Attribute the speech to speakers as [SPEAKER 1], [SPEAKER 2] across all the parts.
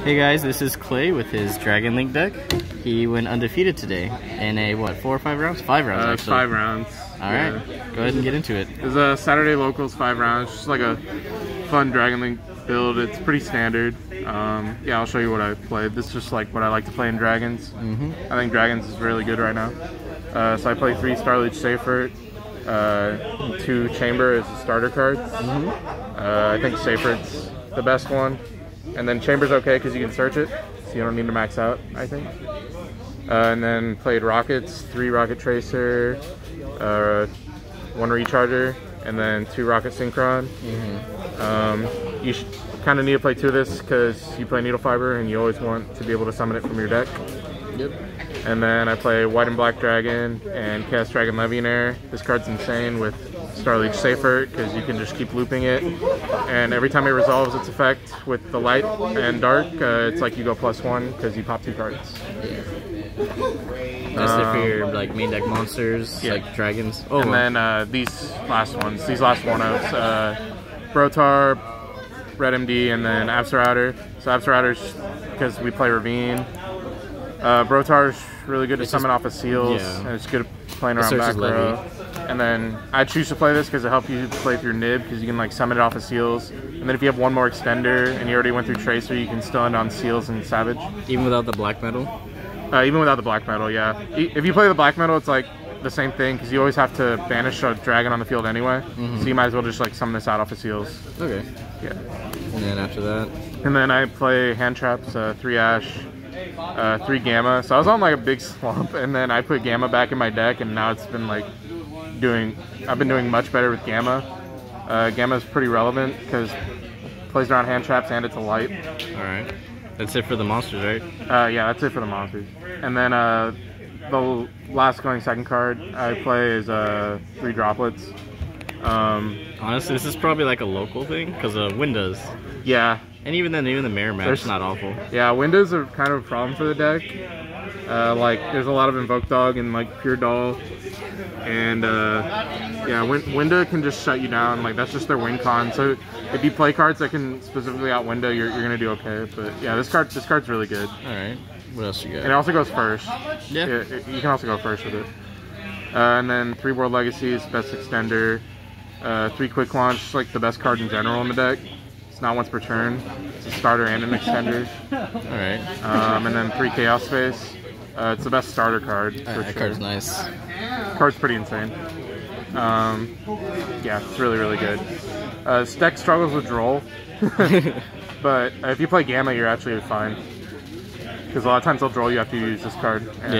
[SPEAKER 1] Hey guys, this is Clay with his Dragon Link deck. He went undefeated today in a, what, 4 or 5 rounds? 5 rounds, actually.
[SPEAKER 2] 5 rounds.
[SPEAKER 1] Alright, go ahead and get into it.
[SPEAKER 2] It's a Saturday Locals 5 rounds, just like a fun Dragon Link build. It's pretty standard. Yeah, I'll show you what I played. This is just like what I like to play in Dragons. I think Dragons is really good right now. So I play 3 Starleech Seifert, 2 Chamber as the starter cards. I think Seifert's the best one. And then Chamber's okay because you can search it, so you don't need to max out, I think. And then played Rockets, 3 Rocket Tracer, 1 Recharger, and then 2 Rocket Synchron. You kind of need to play 2 of this because you play Needle Fiber and you always want to be able to summon it from your deck. And then I play White and Black Dragon and Chaos Dragon Legionnaire. This card's insane with Starleech Seifert because you can just keep looping it. And every time it resolves its effect with the light and dark, it's like you go +1 because you pop 2 cards.
[SPEAKER 1] Just if you're like main deck monsters, like dragons. Oh,
[SPEAKER 2] and then these last one-outs, Brotar, Red MD, and then Absorouter. So Absorouter's because we play Ravine. Brotar's really good to summon off of seals, and it's good playing around back row. And then I choose to play this because it helps you play through Nib because you can like summon it off of seals. And then if you have 1 more extender and you already went through Tracer, you can still end on seals and Savage.
[SPEAKER 1] Even without the black metal?
[SPEAKER 2] Even without the black metal, yeah. If you play the black metal, it's like the same thing because you always have to banish a dragon on the field anyway. So you might as well just like summon this out off of seals.
[SPEAKER 1] Okay.
[SPEAKER 2] Yeah.
[SPEAKER 1] And then after that?
[SPEAKER 2] And then I play hand traps, 3 Ash, 3 Gamma. So I was on like a big slump, and then I put Gamma back in my deck, and now it's been like I've been doing much better with Gamma. Gamma is pretty relevant because it plays around hand traps and it's a light.
[SPEAKER 1] Alright. That's it for the monsters, right?
[SPEAKER 2] Yeah, that's it for the monsters. And then the last going second card I play is 3 Droplets.
[SPEAKER 1] Honestly, this is probably like a local thing because of windows.
[SPEAKER 2] Yeah.
[SPEAKER 1] And even the mirror match is not awful.
[SPEAKER 2] Yeah, windows are kind of a problem for the deck. Like, there's a lot of Invoke Dog and like Pure Doll. And yeah, window can just shut you down. Like, that's just their win con. So if you play cards that can specifically out window, you're gonna do okay. But yeah, this card's really good.
[SPEAKER 1] All right. What else you got?
[SPEAKER 2] And it also goes first.
[SPEAKER 1] Yeah.
[SPEAKER 2] You can also go first with it. And then 3 World Legacies, best extender, 3 Quick Launch, like the best card in general in the deck. It's not once per turn. It's a starter and an extender.
[SPEAKER 1] All right.
[SPEAKER 2] And then 3 Chaos Space. It's the best starter card.
[SPEAKER 1] That card's nice.
[SPEAKER 2] Card's pretty insane. Yeah, it's really, really good. This deck struggles with Droll. But if you play Gamma, you're actually fine. Because a lot of times they'll Droll, you have to use this card. And,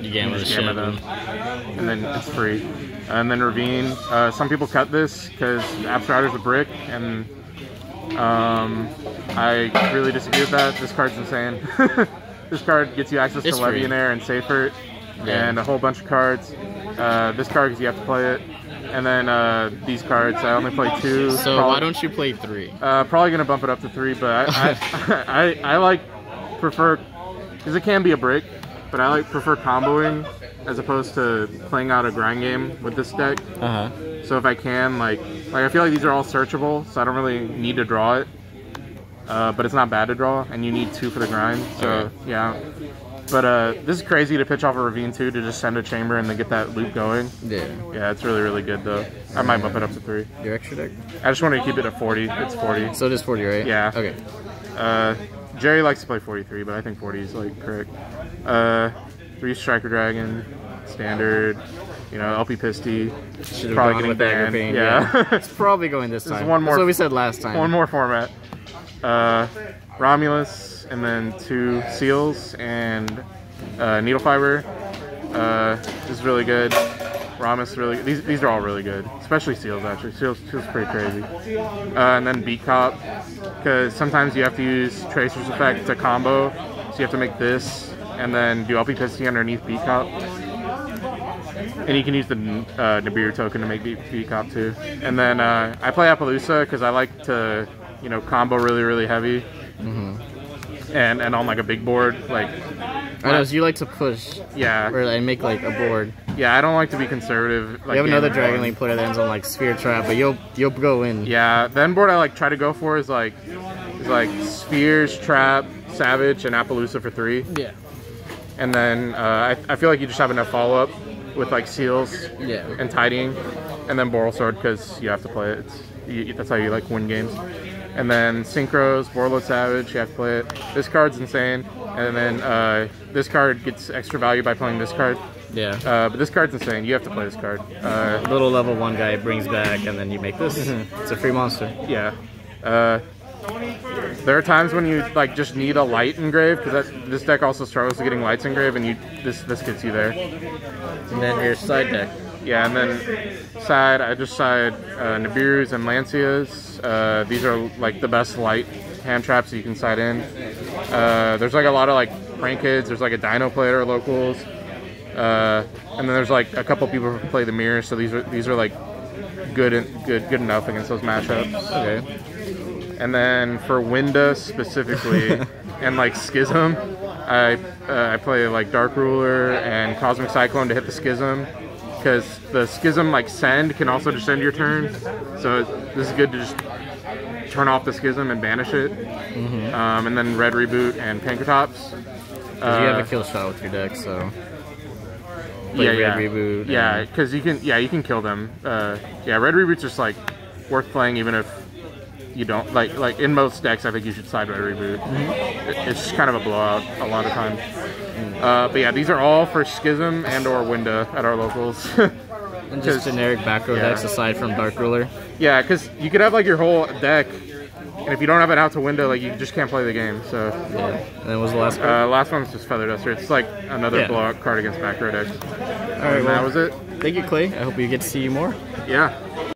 [SPEAKER 1] you Gamma
[SPEAKER 2] them. And then it's free. And then Ravine. Some people cut this because Absorouter's a brick. And I really disagree with that. This card's insane. This card gets you access to Legionnaire and Seifert and a whole bunch of cards. This card because you have to play it. And then these cards, I only play 2.
[SPEAKER 1] So why don't you play 3?
[SPEAKER 2] Probably gonna bump it up to 3, but I prefer because it can be a brick, but I prefer comboing as opposed to playing out a grind game with this deck. So if I can, like I feel like these are all searchable, so I don't really need to draw it. But it's not bad to draw, and you need 2 for the grind. So yeah. But this is crazy to pitch off a Ravine too, to just send a Chamber and then get that loop going. Yeah, it's really, really good though. I might bump it up to 3.
[SPEAKER 1] Your extra deck?
[SPEAKER 2] I just wanted to keep it at 40. It's 40.
[SPEAKER 1] So it is 40, right?
[SPEAKER 2] Yeah.
[SPEAKER 1] Okay.
[SPEAKER 2] Jerry likes to play 43, but I think 40 is like correct. 3 Striker Dragon, standard. You know, LP Pisty.
[SPEAKER 1] Should have probably getting banned. Yeah. It's probably going this time.
[SPEAKER 2] One more.
[SPEAKER 1] That's what we said last time.
[SPEAKER 2] One more format. Romulus, and then 2 Seals and Needle Fiber. This is really good. Ramus really. These are all really good, especially Seals actually. Seals pretty crazy. And then Beat Cop, because sometimes you have to use Tracer's effect to combo, so you have to make this and then do LP Pisty underneath Beat Cop. And you can use the Nibiru token to make Beat Cop too. And then I play Appaloosa because I like to, you know, combo really, really heavy. And on like a big board, like.
[SPEAKER 1] I know, so you like to push.
[SPEAKER 2] Yeah.
[SPEAKER 1] Or like make like a board.
[SPEAKER 2] Yeah, I don't like to be conservative. Like,
[SPEAKER 1] you have another Dragon Link player that ends on like Sphere Trap, but you'll go in.
[SPEAKER 2] Yeah, the end board I like try to go for is like It's like Spheres, Trap, Savage, and Appaloosa for 3.
[SPEAKER 1] Yeah.
[SPEAKER 2] And then I feel like you just have enough follow-up with like Seals and Tidying. And then Boral Sword because you have to play it. That's how you like win games. And then Synchros, Borreload Savage, you have to play it. This card's insane. And then this card gets extra value by playing this card.
[SPEAKER 1] Yeah.
[SPEAKER 2] But this card's insane. You have to play this card.
[SPEAKER 1] Little level 1 guy brings back, and then you make this. It's a free monster.
[SPEAKER 2] Yeah. There are times when you like just need a light engrave because this deck also struggles with getting lights engrave, and this gets you there.
[SPEAKER 1] And then your side deck.
[SPEAKER 2] Yeah, and then side, I just side Nibiru's and Lancias. These are like the best light hand traps that you can side in. There's like a lot of like prank kids. There's like a Dino Play at our locals, and then there's like a couple people who play the mirror. So these are like good enough against those matchups.
[SPEAKER 1] Okay.
[SPEAKER 2] And then for Winda specifically, and like Schism, I play like Dark Ruler and Cosmic Cyclone to hit the Schism, because the Schism like send can also just end your turn. So this is good to just turn off the Schism and banish it. And then Red Reboot and Pankratops.
[SPEAKER 1] You have a kill shot with your deck, so.
[SPEAKER 2] Red
[SPEAKER 1] Reboot.
[SPEAKER 2] Yeah, because you can kill them. Red Reboot's just like worth playing even if you don't like in most decks. I think you should side Red Reboot. It's just kind of a blowout a lot of times. But yeah, these are all for Schism and or Winda at our locals.
[SPEAKER 1] And just generic back row decks aside from Dark Ruler.
[SPEAKER 2] Yeah, because you could have like your whole deck, and if you don't have it out to Winda, like you just can't play the game. So
[SPEAKER 1] yeah. And then what was the last card?
[SPEAKER 2] Last one's just Feather Duster. It's like another blowout card against back row decks.
[SPEAKER 1] All right,
[SPEAKER 2] that was it.
[SPEAKER 1] Thank you, Clay. I hope we get to see you more.
[SPEAKER 2] Yeah.